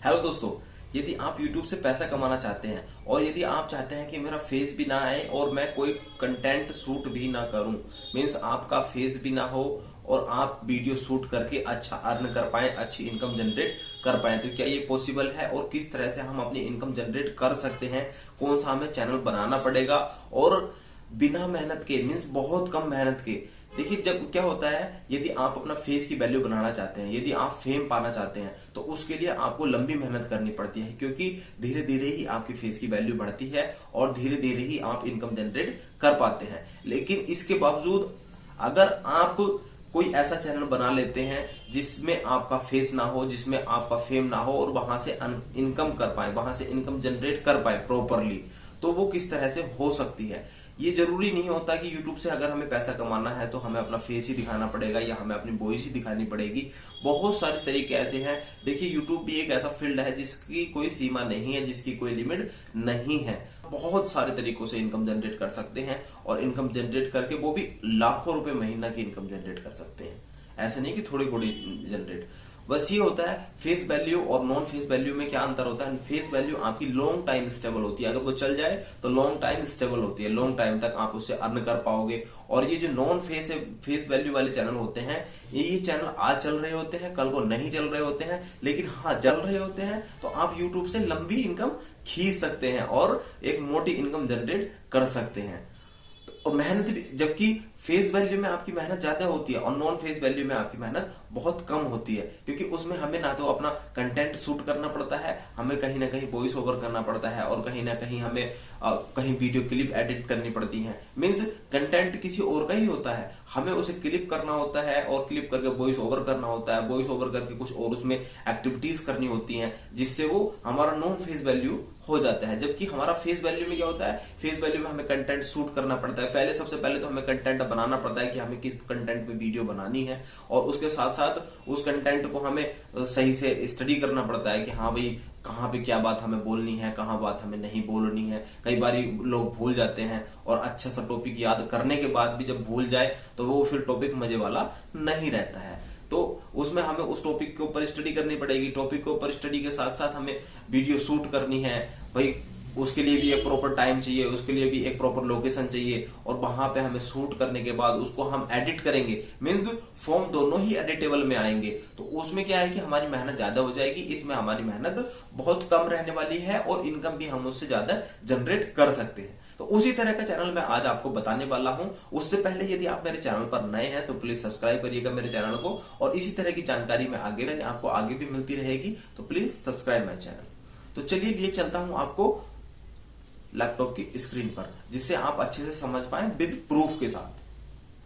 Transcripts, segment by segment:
Hello दोस्तों, यदि आप YouTube से पैसा कमाना चाहते हैं और यदि आप चाहते हैं कि मेरा फेस भी ना आए और मैं कोई कंटेंट शूट भी ना करूं, मीन्स आपका फेस भी ना हो और आप वीडियो शूट करके अच्छा अर्न कर पाएं, अच्छी इनकम जनरेट कर पाएं, तो क्या ये पॉसिबल है और किस तरह से हम अपनी इनकम जनरेट कर सकते हैं, कौन सा हमें चैनल बनाना पड़ेगा और बिना मेहनत के, मीन्स बहुत कम मेहनत के। देखिए, जब क्या होता है, यदि आप अपना फेस की वैल्यू बनाना चाहते हैं, यदि आप फेम पाना चाहते हैं, तो उसके लिए आपको लंबी मेहनत करनी पड़ती है, क्योंकि धीरे धीरे ही आपकी फेस की वैल्यू बढ़ती है और धीरे धीरे ही आप इनकम जनरेट कर पाते हैं। लेकिन इसके बावजूद अगर आप कोई ऐसा चैनल बना लेते हैं जिसमें आपका फेस ना हो, जिसमें आपका फेम ना हो और वहां से इनकम कर पाए, वहां से इनकम जनरेट कर पाए प्रॉपरली, तो वो किस तरह से हो सकती है। ये जरूरी नहीं होता कि YouTube से अगर हमें पैसा कमाना है तो हमें अपना फेस ही दिखाना पड़ेगा या हमें अपनी वॉइस ही दिखानी पड़ेगी। बहुत सारे तरीके ऐसे हैं। देखिए, YouTube भी एक ऐसा फील्ड है जिसकी कोई सीमा नहीं है, जिसकी कोई लिमिट नहीं है। बहुत सारे तरीकों से इनकम जनरेट कर सकते हैं और इनकम जनरेट करके वो भी लाखों रुपए महीना की इनकम जनरेट कर सकते हैं। ऐसा नहीं कि थोड़ी थोड़ी जनरेट। बस ये होता है फेस वैल्यू और नॉन फेस वैल्यू में क्या अंतर होता है। फेस वैल्यू आपकी लॉन्ग टाइम स्टेबल होती है, अगर वो चल जाए तो लॉन्ग टाइम स्टेबल होती है, लॉन्ग टाइम तक आप उससे अर्न कर पाओगे। और ये जो नॉन फेस फेस वैल्यू वाले चैनल होते हैं, ये चैनल आज चल रहे होते हैं, कल को नहीं चल रहे होते हैं, लेकिन हाँ चल रहे होते हैं तो आप यूट्यूब से लंबी इनकम खींच सकते हैं और एक मोटी इनकम जनरेट कर सकते हैं। और मेहनत भी, जबकि फेस वैल्यू में आपकी मेहनत ज्यादा होती है और नॉन फेस वैल्यू में आपकी मेहनत बहुत कम होती है, क्योंकि उसमें हमें ना तो अपना कंटेंट शूट करना पड़ता है, हमें कहीं ना कहीं वॉइस ओवर करना पड़ता है और कहीं ना कहीं हमें कहीं वीडियो क्लिप एडिट करनी पड़ती है। मीन्स कंटेंट किसी और का ही होता है, हमें उसे क्लिप करना होता है और क्लिप करके वॉइस ओवर करना होता है, वॉइस ओवर करके कुछ और उसमें एक्टिविटीज करनी होती हैं, जिससे वो हमारा नॉन फेस वैल्यू हो जाता है। जबकि हमारा फेस वैल्यू में क्या होता है, फेस वैल्यू में हमें कंटेंट शूट करना पड़ता है। पहले सबसे पहले तो हमें कंटेंट बनाना पड़ता है कि हमें किस कंटेंट पे वीडियो बनानी है, और उसके साथ साथ उस कंटेंट को हमें सही से स्टडी करना पड़ता है कि हाँ भाई कहाँ पे क्या बात हमें बोलनी है, कहाँ बात हमें नहीं बोलनी है। कई बार लोग भूल जाते हैं और अच्छा सा टॉपिक याद करने के बाद भी जब भूल जाए तो वो फिर टॉपिक मजे वाला नहीं रहता है। तो उसमें हमें उस टॉपिक के ऊपर स्टडी करनी पड़ेगी। टॉपिक के ऊपर स्टडी के साथ साथ हमें वीडियो शूट करनी है भाई, उसके लिए भी एक प्रॉपर टाइम चाहिए, उसके लिए भी एक प्रॉपर लोकेशन चाहिए, और वहां पे हमें शूट करने के बाद उसको हम एडिट करेंगे। मीन्स फॉर्म दोनों ही एडिटेबल में आएंगे, तो उसमें क्या है कि हमारी मेहनत ज्यादा हो जाएगी, इसमें हमारी मेहनत बहुत कम रहने वाली है और इनकम भी हम उससे ज्यादा जनरेट कर सकते हैं। तो उसी तरह का चैनल मैं आज आपको बताने वाला हूं। उससे पहले यदि आप मेरे चैनल पर नए हैं तो प्लीज सब्सक्राइब करिएगा मेरे चैनल को, और इसी तरह की जानकारी मैं आपको आगे भी मिलती रहेगी, तो प्लीज सब्सक्राइब माय चैनल। तो चलिए लिए चलता हूं आपको लैपटॉप की स्क्रीन पर, जिससे आप अच्छे से समझ पाएं विद प्रूफ के साथ।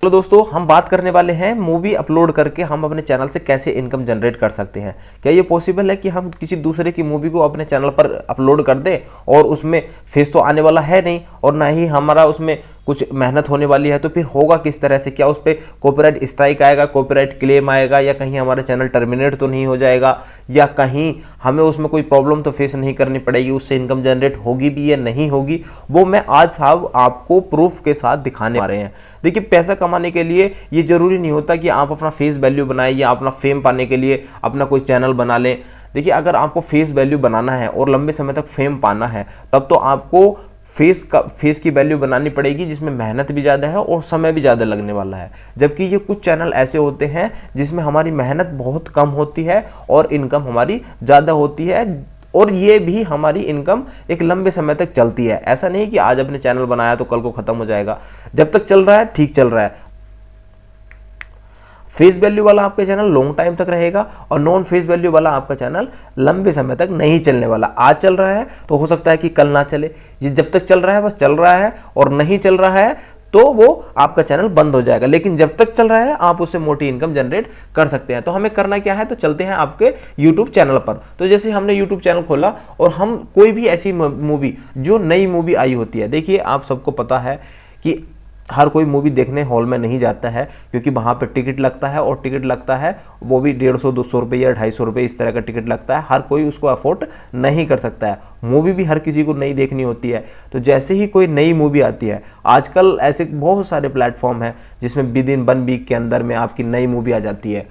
हेलो दोस्तों, हम बात करने वाले हैं मूवी अपलोड करके हम अपने चैनल से कैसे इनकम जनरेट कर सकते हैं। क्या ये पॉसिबल है कि हम किसी दूसरे की मूवी को अपने चैनल पर अपलोड कर दें और उसमें फेस तो आने वाला है नहीं और ना ही हमारा उसमें कुछ मेहनत होने वाली है, तो फिर होगा किस तरह से? क्या उस पर कॉपीराइट स्ट्राइक आएगा, कॉपीराइट क्लेम आएगा, या कहीं हमारा चैनल टर्मिनेट तो नहीं हो जाएगा, या कहीं हमें उसमें कोई प्रॉब्लम तो फेस नहीं करनी पड़ेगी, उससे इनकम जनरेट होगी भी या नहीं होगी? वो मैं आज साहब आपको प्रूफ के साथ दिखाने आ रहे हैं। देखिए, पैसा कमाने के लिए ये जरूरी नहीं होता कि आप अपना फेस वैल्यू बनाएं या अपना फेम पाने के लिए अपना कोई चैनल बना लें। देखिए, अगर आपको फेस वैल्यू बनाना है और लंबे समय तक फेम पाना है, तब तो आपको फेस की वैल्यू बनानी पड़ेगी, जिसमें मेहनत भी ज़्यादा है और समय भी ज़्यादा लगने वाला है। जबकि ये कुछ चैनल ऐसे होते हैं जिसमें हमारी मेहनत बहुत कम होती है और इनकम हमारी ज़्यादा होती है, और ये भी हमारी इनकम एक लंबे समय तक चलती है। ऐसा नहीं कि आज अपने चैनल बनाया तो कल को खत्म हो जाएगा। जब तक चल रहा है ठीक चल रहा है। फेस वैल्यू वाला आपका चैनल लॉन्ग टाइम तक रहेगा और नॉन फेस वैल्यू वाला आपका चैनल लंबे समय तक नहीं चलने वाला। आज चल रहा है तो हो सकता है कि कल ना चले। ये जब तक चल रहा है बस चल रहा है, और नहीं चल रहा है तो वो आपका चैनल बंद हो जाएगा। लेकिन जब तक चल रहा है आप उससे मोटी इनकम जनरेट कर सकते हैं। तो हमें करना क्या है, तो चलते हैं आपके YouTube चैनल पर। तो जैसे हमने YouTube चैनल खोला और हम कोई भी ऐसी मूवी जो नई मूवी आई होती है, देखिए आप सबको पता है कि हर कोई मूवी देखने हॉल में नहीं जाता है, क्योंकि वहाँ पर टिकट लगता है, और टिकट लगता है वो भी 150-200 रुपये या 250 रुपये, इस तरह का टिकट लगता है। हर कोई उसको अफोर्ड नहीं कर सकता है। मूवी भी हर किसी को नहीं देखनी होती है। तो जैसे ही कोई नई मूवी आती है, आजकल ऐसे बहुत सारे प्लेटफॉर्म हैं जिसमें विद इन 1 वीक के अंदर में आपकी नई मूवी आ जाती है।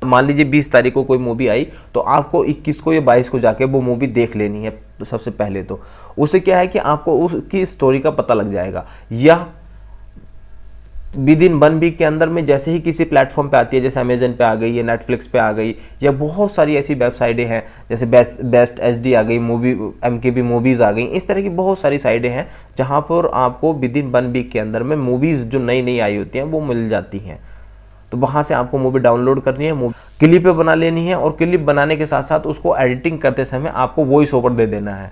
मान लीजिए 20 तारीख को कोई मूवी आई, तो आपको 21 को या 22 को जाके वो मूवी देख लेनी है। तो सबसे पहले तो उससे क्या है कि आपको उसकी स्टोरी का पता लग जाएगा, या विद इन 1 वीक के अंदर में जैसे ही किसी प्लेटफॉर्म पे आती है, जैसे अमेजन पे आ गई या नेटफ्लिक्स पे आ गई, या बहुत सारी ऐसी वेबसाइटें हैं जैसे बेस्ट HD आ गई, मूवी MKB मूवीज़ आ गई, इस तरह की बहुत सारी साइटें हैं जहां पर आपको विद इन 1 वीक के अंदर में मूवीज़ जो नई नई आई होती हैं वो मिल जाती हैं। तो वहाँ से आपको मूवी डाउनलोड करनी है, क्लिप पे बना लेनी है, और क्लिप बनाने के साथ साथ उसको एडिटिंग करते समय आपको वॉइस ओवर दे देना है।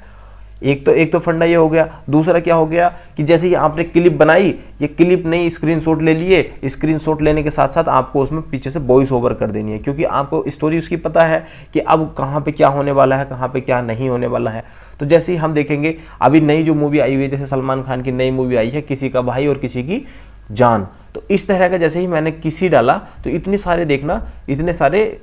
एक तो फंडा ये हो गया। दूसरा क्या हो गया कि जैसे ही आपने क्लिप बनाई, ये क्लिप नहीं स्क्रीनशॉट ले लिए, स्क्रीनशॉट लेने के साथ साथ आपको उसमें पीछे से वॉइस ओवर कर देनी है, क्योंकि आपको स्टोरी उसकी पता है कि अब कहाँ पे क्या होने वाला है, कहाँ पे क्या नहीं होने वाला है। तो जैसे ही हम देखेंगे, अभी नई जो मूवी आई हुई है, जैसे सलमान खान की नई मूवी आई है किसी का भाई और किसी की जान, तो इस तरह का जैसे ही मैंने किसी डाला तो इतने सारे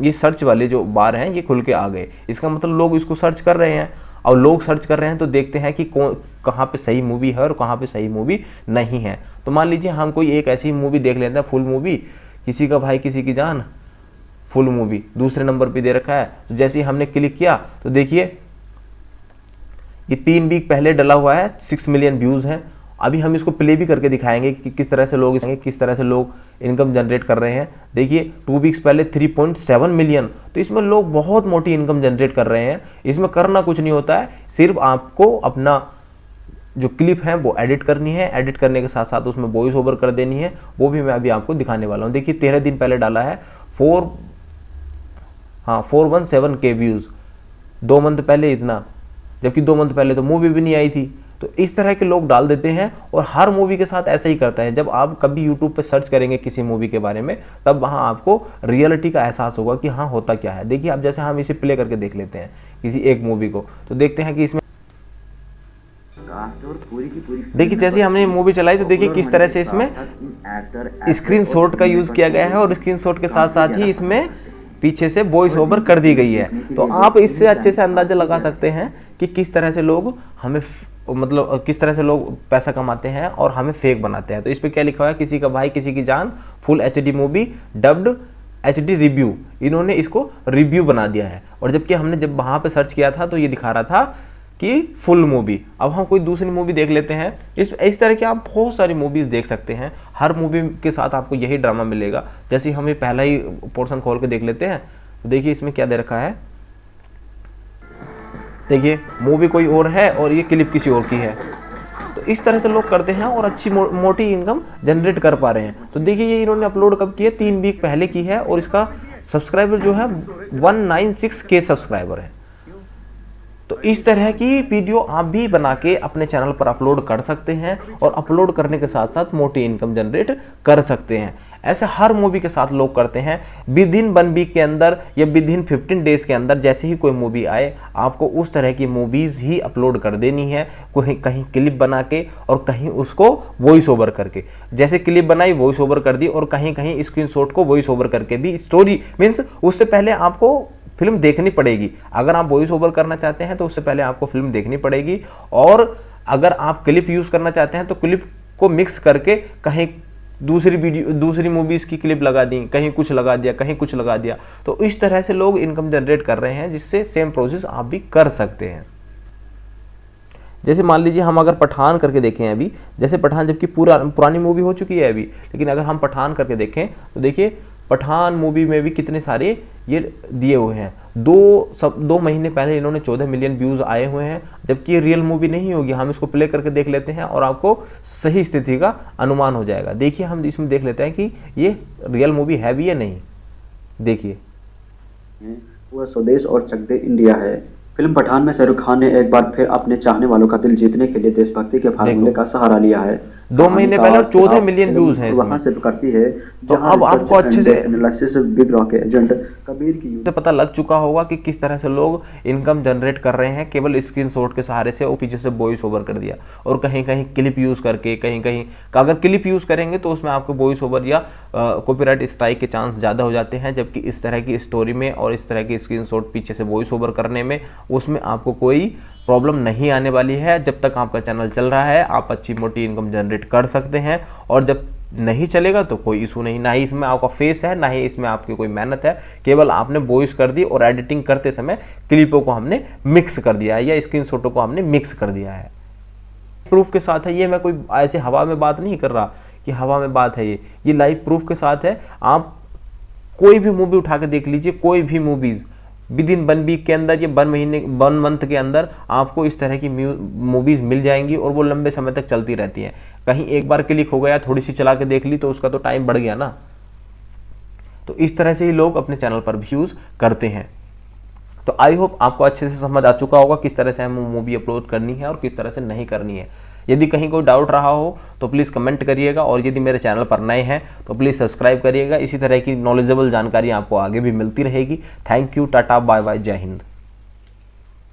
ये सर्च वाले जो बार हैं ये खुल के आ गए। इसका मतलब लोग इसको सर्च कर रहे हैं, और लोग सर्च कर रहे हैं तो देखते हैं कि कहाँ पे सही मूवी है और कहाँ पे सही मूवी नहीं है। तो मान लीजिए हम कोई एक ऐसी मूवी देख लेते हैं, फुल मूवी, किसी का भाई किसी की जान, फुल मूवी दूसरे नंबर पे दे रखा है। तो जैसे ही हमने क्लिक किया तो देखिए ये 3 वीक पहले डला हुआ है, 6 मिलियन व्यूज़ हैं। अभी हम इसको प्ले भी करके दिखाएंगे कि किस तरह से लोग इनकम जनरेट कर रहे हैं। देखिए 2 वीक्स पहले 3.7 मिलियन, तो इसमें लोग बहुत मोटी इनकम जनरेट कर रहे हैं। इसमें करना कुछ नहीं होता है, सिर्फ आपको अपना जो क्लिप है वो एडिट करनी है, एडिट करने के साथ साथ उसमें वॉइस ओवर कर देनी है, वो भी मैं अभी आपको दिखाने वाला हूँ। देखिए 13 दिन पहले डाला है 417K व्यूज़, 2 मंथ पहले इतना, जबकि 2 मंथ पहले तो मूवी भी नहीं आई थी। तो इस तरह के लोग डाल देते हैं, और हर मूवी के साथ ऐसा ही करता है। जब आप कभी यूट्यूब पे सर्च करेंगे किसी मूवी के बारे में, तब वहाँ आपको रियलिटी का एहसास होगा कि हाँ होता क्या है। देखिए अब जैसे हम इसे प्ले करके देख लेते हैं किसी एक मूवी को, तो देखते हैं कि इसमें देखिए जैसे हमने ये मूवी चलाई तो देखिए किस तरह से इसमें स्क्रीनशॉट का यूज़ किया गया है, और स्क्रीनशॉट के साथ साथ ही इसमें पीछे से वॉइस ओवर कर दी गई है। तो आप इससे अच्छे से अंदाजा लगा सकते हैं कि किस तरह से लोग हमें किस तरह से लोग पैसा कमाते हैं और हमें फेक बनाते हैं। तो इस पे क्या लिखा हुआ है, किसी का भाई किसी की जान, full HD movie, dubbed HD review, इन्होंने इसको रिव्यू बना दिया है। और जबकि हमने जब वहाँ पे सर्च किया था तो ये दिखा रहा था कि फुल मूवी। अब हम कोई दूसरी मूवी देख लेते हैं। इस तरह की आप बहुत सारी मूवीज़ देख सकते हैं, हर मूवी के साथ आपको यही ड्रामा मिलेगा। जैसे हम पहला ही पोर्शन खोल के देख लेते हैं, तो देखिए इसमें क्या दे रखा है। देखिए मूवी कोई और है और ये क्लिप किसी और की है। तो इस तरह से लोग करते हैं और अच्छी मोटी इनकम जनरेट कर पा रहे हैं। तो देखिए ये इन्होंने अपलोड कब की है, 3 वीक पहले की है, और इसका सब्सक्राइबर जो है 196K सब्सक्राइबर है। तो इस तरह की वीडियो आप भी बना के अपने चैनल पर अपलोड कर सकते हैं, और अपलोड करने के साथ साथ मोटी इनकम जनरेट कर सकते हैं। ऐसे हर मूवी के साथ लोग करते हैं। विद इन 1 वीक के अंदर या विद इन 15 डेज के अंदर जैसे ही कोई मूवी आए, आपको उस तरह की मूवीज़ ही अपलोड कर देनी है, कहीं क्लिप बना के और कहीं उसको वॉइस ओवर करके। जैसे क्लिप बनाई वॉइस ओवर कर दी, और कहीं कहीं स्क्रीनशॉट को वॉइस ओवर करके भी स्टोरी मीन्स उससे पहले आपको फिल्म देखनी पड़ेगी। अगर आप वॉइस ओवर करना चाहते हैं तो उससे पहले आपको फिल्म देखनी पड़ेगी, और अगर आप क्लिप यूज़ करना चाहते हैं तो क्लिप को मिक्स करके कहीं दूसरी मूवीज़ की क्लिप लगा दी, कहीं कुछ लगा दिया, कहीं कुछ लगा दिया। तो इस तरह से लोग इनकम जनरेट कर रहे हैं, जिससे सेम प्रोसेस आप भी कर सकते हैं। जैसे मान लीजिए हम अगर पठान करके देखें अभी, जैसे पठान जबकि पुरानी मूवी हो चुकी है अभी, लेकिन अगर हम पठान करके देखें तो देखिए पठान मूवी में भी कितने सारे ये दिए हुए हैं। 2 महीने पहले इन्होंने 14 मिलियन व्यूज़ आए हुए हैं, जबकि ये रियल मूवी नहीं होगी। हम इसको प्ले करके देख लेते हैं और आपको सही स्थिति का अनुमान हो जाएगा। देखिए हम इसमें देख लेते हैं कि ये रियल मूवी है भी या नहीं। देखिए वह स्वदेश और चक दे इंडिया है। फिल्म पठान में शाहरुख खान ने एक बार फिर अपने चाहने वालों का दिल जीतने के लिए देशभक्ति के फार्मूले का सहारा लिया है। 2 महीने पहले 14 मिलियन व्यूज हैं वहां से करती है, तो अब आपको अच्छे से analysis big rock agent Kabir की से पता लग चुका होगा कि किस तरह से लोग इनकम जनरेट कर रहे हैं केवल स्क्रीनशॉट के सहारे से, और पीछे से वॉइस ओवर कर दिया, और कहीं कहीं क्लिप यूज़ करके, कहीं कहीं अगर क्लिप यूज़ करेंगे तो उसमें आपको वॉइस ओवर या कॉपीराइट स्ट्राइक के चांस ज़्यादा हो जाते हैं। जबकि इस तरह की स्टोरी में और इस तरह की स्क्रीनशॉट पीछे से वॉइस ओवर करने में, उसमें आपको कोई प्रॉब्लम नहीं आने वाली है। जब तक आपका चैनल चल रहा है आप अच्छी मोटी इनकम जनरेट कर सकते हैं। और जब नहीं चलेगा तो कोई इशू नहीं, ना ही इसमें आपका फेस है, ना ही इसमें आपकी कोई मेहनत है, केवल आपने वॉइस कर दी और एडिटिंग करते समय क्लिपों को हमने मिक्स कर दिया है या स्क्रीनशॉटों को हमने मिक्स कर दिया है। प्रूफ के साथ है, ये मैं कोई ऐसे हवा में बात नहीं कर रहा कि हवा में बात है, ये लाइव प्रूफ के साथ है। आप कोई भी मूवी उठा के देख लीजिए, कोई भी मूवीज विद इन 1 वीक के अंदर या 1 मंथ के अंदर आपको इस तरह की मूवीज मिल जाएंगी और वो लंबे समय तक चलती रहती हैं। कहीं एक बार क्लिक हो गया, थोड़ी सी चला के देख ली तो उसका तो टाइम बढ़ गया ना। तो इस तरह से ही लोग अपने चैनल पर भी यूज करते हैं। तो आई होप आपको अच्छे से समझ आ चुका होगा किस तरह से हमें मूवी अपलोड करनी है और किस तरह से नहीं करनी है। यदि कहीं कोई डाउट रहा हो तो प्लीज़ कमेंट करिएगा, और यदि मेरे चैनल पर नए हैं तो प्लीज़ सब्सक्राइब करिएगा। इसी तरह की नॉलेजेबल जानकारी आपको आगे भी मिलती रहेगी। Thank you, tata, bye bye, Jai Hind.